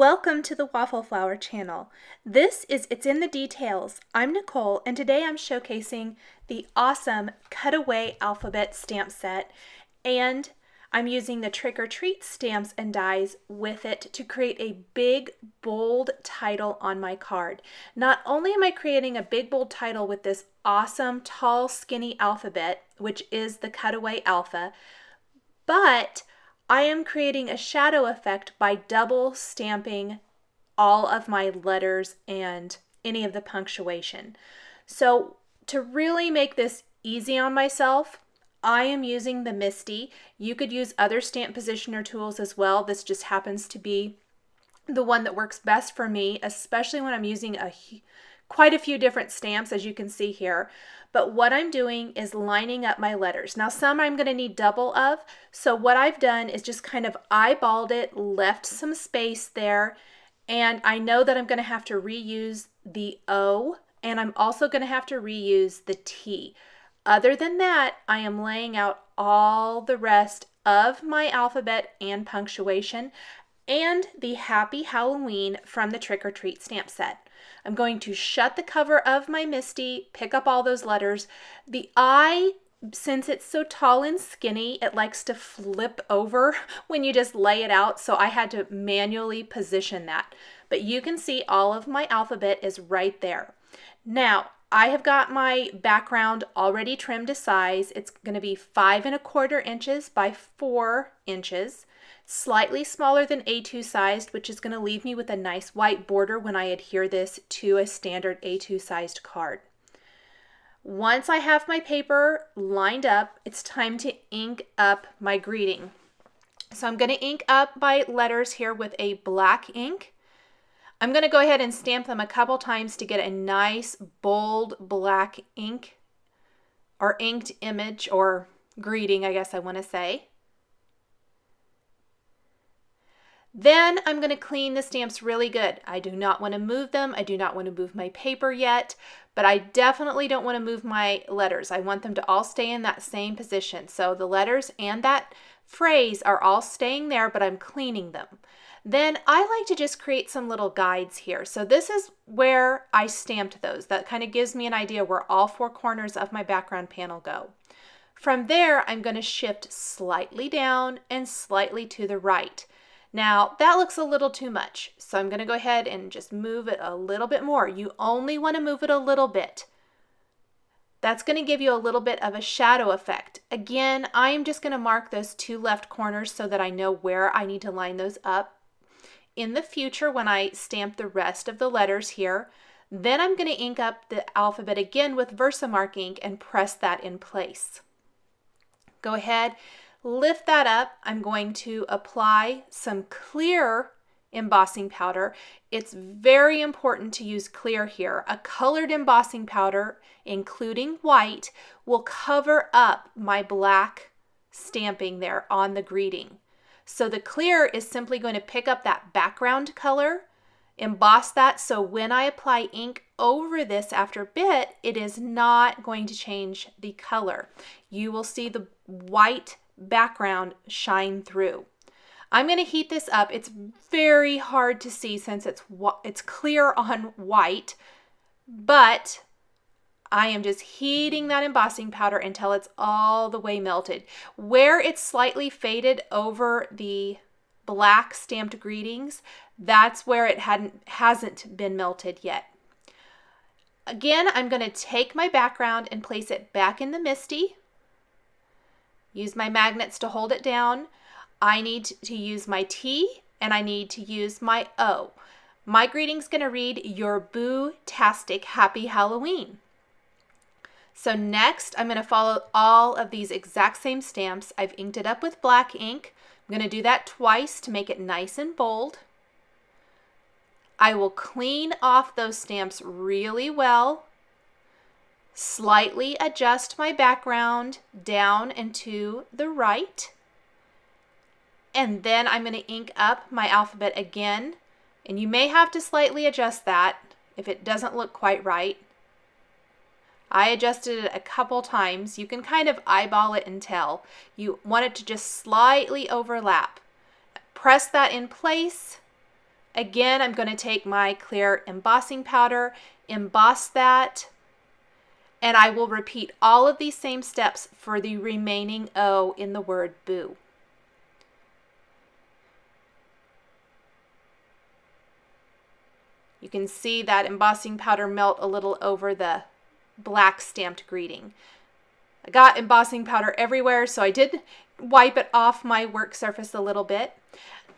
Welcome to the Waffle Flower channel. This is It's in the Details. I'm Nicole, and today I'm showcasing the awesome Cutaway alphabet stamp set, and I'm using the Trick or Treat stamps and dies with it to create a big, bold title on my card. Not only am I creating a big, bold title with this awesome, tall, skinny alphabet, which is the Cutaway Alpha, but I am creating a shadow effect by double stamping all of my letters and any of the punctuation. So to really make this easy on myself, I am using the Misty. You could use other stamp positioner tools as well. This just happens to be the one that works best for me, especially when I'm using quite a few different stamps, as you can see here. But what I'm doing is lining up my letters. Now some I'm going to need double of, so what I've done is just kind of eyeballed it, left some space there, and I know that I'm going to have to reuse the O, and I'm also going to have to reuse the T. Other than that, I am laying out all the rest of my alphabet and punctuation and the Happy Halloween from the Trick or Treat stamp set. I'm going to shut the cover of my Misty, pick up all those letters. The I, since it's so tall and skinny, it likes to flip over when you just lay it out, so I had to manually position that. But you can see all of my alphabet is right there. Now, I have got my background already trimmed to size. It's going to be 5¼ inches by 4 inches. Slightly smaller than A2 sized, which is going to leave me with a nice white border when I adhere this to a standard A2 sized card. Once I have my paper lined up, it's time to ink up my greeting. So I'm going to ink up my letters here with a black ink. I'm going to go ahead and stamp them a couple times to get a nice bold black ink or inked image or greeting, I guess I want to say. Then I'm going to clean the stamps really good. I do not want to move them. I do not want to move my paper yet, but I definitely don't want to move my letters. I want them to all stay in that same position. So the letters and that phrase are all staying there, but I'm cleaning them. Then I like to just create some little guides here. So this is where I stamped those. That kind of gives me an idea where all 4 corners of my background panel go. From there, I'm going to shift slightly down and slightly to the right. Now that looks a little too much, so I'm going to go ahead and just move it a little bit more. You only want to move it a little bit. That's going to give you a little bit of a shadow effect. Again, I'm just going to mark those 2 left corners so that I know where I need to line those up. In the future, when I stamp the rest of the letters here, then I'm going to ink up the alphabet again with Versamark ink and press that in place. Go ahead. Lift that up. I'm going to apply some clear embossing powder. It's very important to use clear here. A colored embossing powder, including white, will cover up my black stamping there on the greeting. So the clear is simply going to pick up that background color, emboss that, so when I apply ink over this after a bit, it is not going to change the color. You will see the white background shine through. I'm going to heat this up. It's very hard to see since it's clear on white, but I am just heating that embossing powder until it's all the way melted. Where it's slightly faded over the black stamped greetings, that's where it hasn't been melted yet. Again, I'm going to take my background and place it back in the Misty. Use my magnets to hold it down. I need to use my T and I need to use my O. My greeting's going to read, "Your Bootastic Happy Halloween." So next, I'm going to follow all of these exact same stamps. I've inked it up with black ink. I'm going to do that twice to make it nice and bold. I will clean off those stamps really well. Slightly adjust my background down and to the right. And then I'm going to ink up my alphabet again. And you may have to slightly adjust that if it doesn't look quite right. I adjusted it a couple times. You can kind of eyeball it and tell. You want it to just slightly overlap. Press that in place. Again, I'm going to take my clear embossing powder, emboss that, and I will repeat all of these same steps for the remaining O in the word boo. You can see that embossing powder melt a little over the black stamped greeting. I got embossing powder everywhere, so I did wipe it off my work surface a little bit.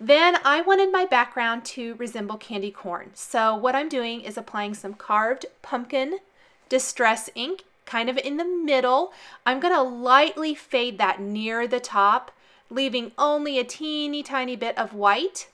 Then I wanted my background to resemble candy corn. So what I'm doing is applying some carved pumpkin distress ink, kind of in the middle. I'm going to lightly fade that near the top, leaving only a teeny tiny bit of white.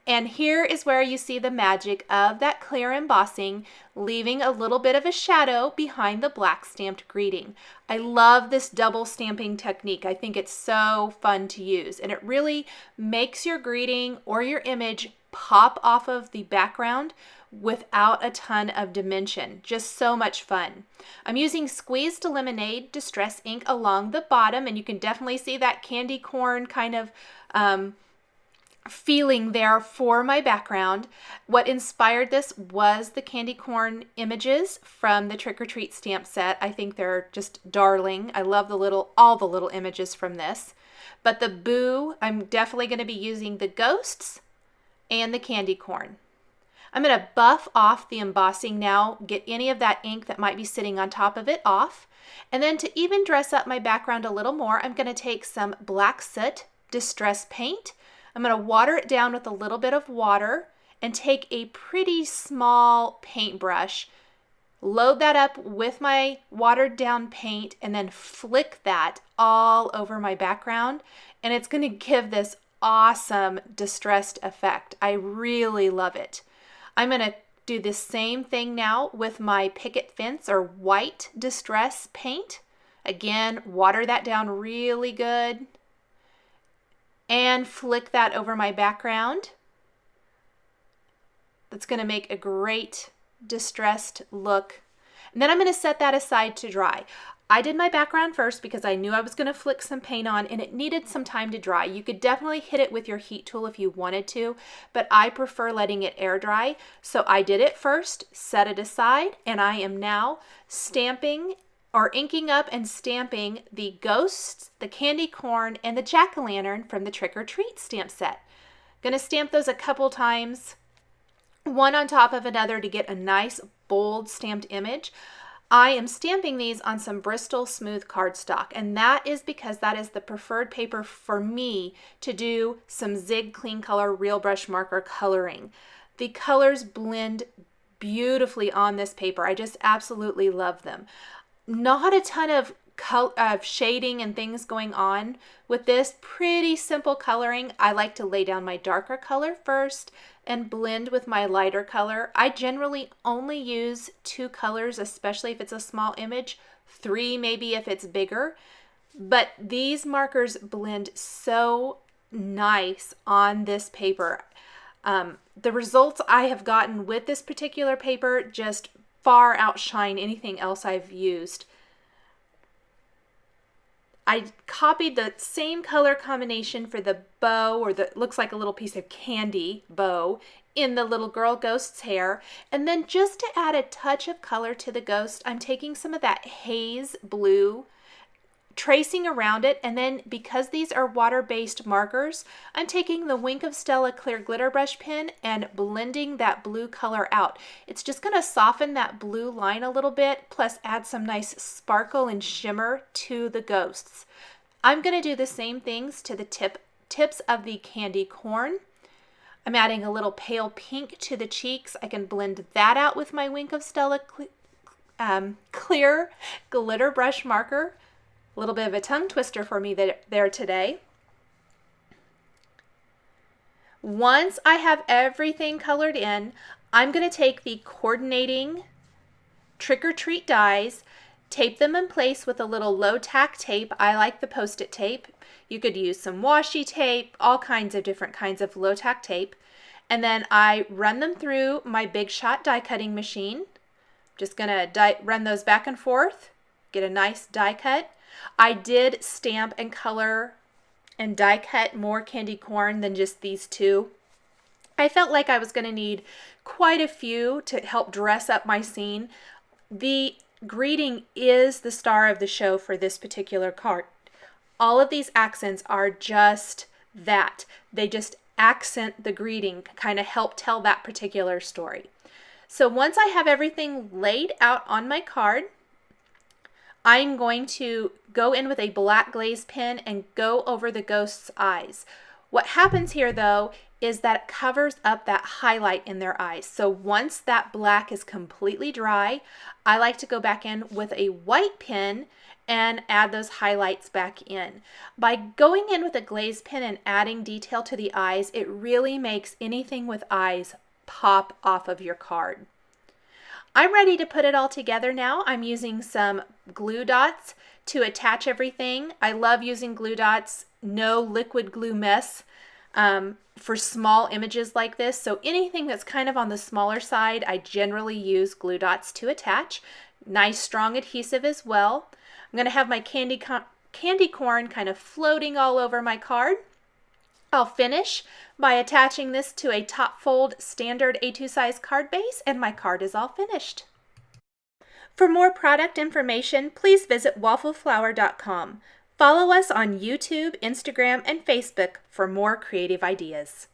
And here is where you see the magic of that clear embossing, leaving a little bit of a shadow behind the black stamped greeting. I love this double stamping technique. I think it's so fun to use, and it really makes your greeting or your image pop off of the background without a ton of dimension. Just so much fun. I'm using squeezed lemonade distress ink along the bottom, and you can definitely see that candy corn kind of feeling there for my background. What inspired this was the candy corn images from the Trick or Treat stamp set. I think they're just darling. I love all the little images from this. But the boo, I'm definitely going to be using the ghosts and the candy corn. I'm going to buff off the embossing now, get any of that ink that might be sitting on top of it off. And then to even dress up my background a little more, I'm going to take some black soot distress paint. I'm going to water it down with a little bit of water and take a pretty small paintbrush, load that up with my watered down paint, and then flick that all over my background. And it's going to give this awesome distressed effect. I really love it. I'm going to do the same thing now with my picket fence or white distress paint. Again, water that down really good and flick that over my background. That's going to make a great distressed look. And then I'm going to set that aside to dry. I did my background first because I knew I was going to flick some paint on and it needed some time to dry. You could definitely hit it with your heat tool if you wanted to, but I prefer letting it air dry. So I did it first, set it aside, and I am now stamping or inking up and stamping the ghosts, the candy corn, and the jack-o'-lantern from the Trick or Treat stamp set. Gonna stamp those a couple times, one on top of another to get a nice bold stamped image. I am stamping these on some Bristol smooth cardstock, and that is because that is the preferred paper for me to do some Zig Clean Color Real Brush Marker coloring. The colors blend beautifully on this paper. I just absolutely love them. Not a ton of shading and things going on with this. Pretty simple coloring. I like to lay down my darker color first and blend with my lighter color. I generally only use 2 colors, especially if it's a small image, 3 maybe if it's bigger. But these markers blend so nice on this paper. The results I have gotten with this particular paper just far outshine anything else I've used. I copied the same color combination for the bow, or the looks like a little piece of candy bow, in the little girl ghost's hair. And then just to add a touch of color to the ghost, I'm taking some of that haze blue, tracing around it, and then because these are water-based markers, I'm taking the Wink of Stella clear glitter brush pen and blending that blue color out. It's just going to soften that blue line a little bit, plus add some nice sparkle and shimmer to the ghosts. I'm going to do the same things to the tips of the candy corn. I'm adding a little pale pink to the cheeks. I can blend that out with my Wink of Stella clear glitter brush marker. A little bit of a tongue twister for me there today. Once I have everything colored in, I'm going to take the coordinating Trick or Treat dies, tape them in place with a little low tack tape. I like the Post-it tape. You could use some washi tape, all kinds of different kinds of low tack tape. And then I run them through my Big Shot die cutting machine. Just going to run those back and forth, get a nice die cut. I did stamp and color and die cut more candy corn than just these two. I felt like I was going to need quite a few to help dress up my scene. The greeting is the star of the show for this particular card. All of these accents are just that. They just accent the greeting, kind of help tell that particular story. So once I have everything laid out on my card, I'm going to go in with a black glaze pen and go over the ghost's eyes. What happens here though is that it covers up that highlight in their eyes. So once that black is completely dry, I like to go back in with a white pen and add those highlights back in. By going in with a glaze pen and adding detail to the eyes, it really makes anything with eyes pop off of your card. I'm ready to put it all together now. I'm using some glue dots to attach everything. I love using glue dots, no liquid glue mess for small images like this. So anything that's kind of on the smaller side, I generally use glue dots to attach. Nice strong adhesive as well. I'm going to have my candy corn kind of floating all over my card. I'll finish by attaching this to a top fold standard A2 size card base, and my card is all finished. For more product information, please visit waffleflower.com. Follow us on YouTube, Instagram, and Facebook for more creative ideas.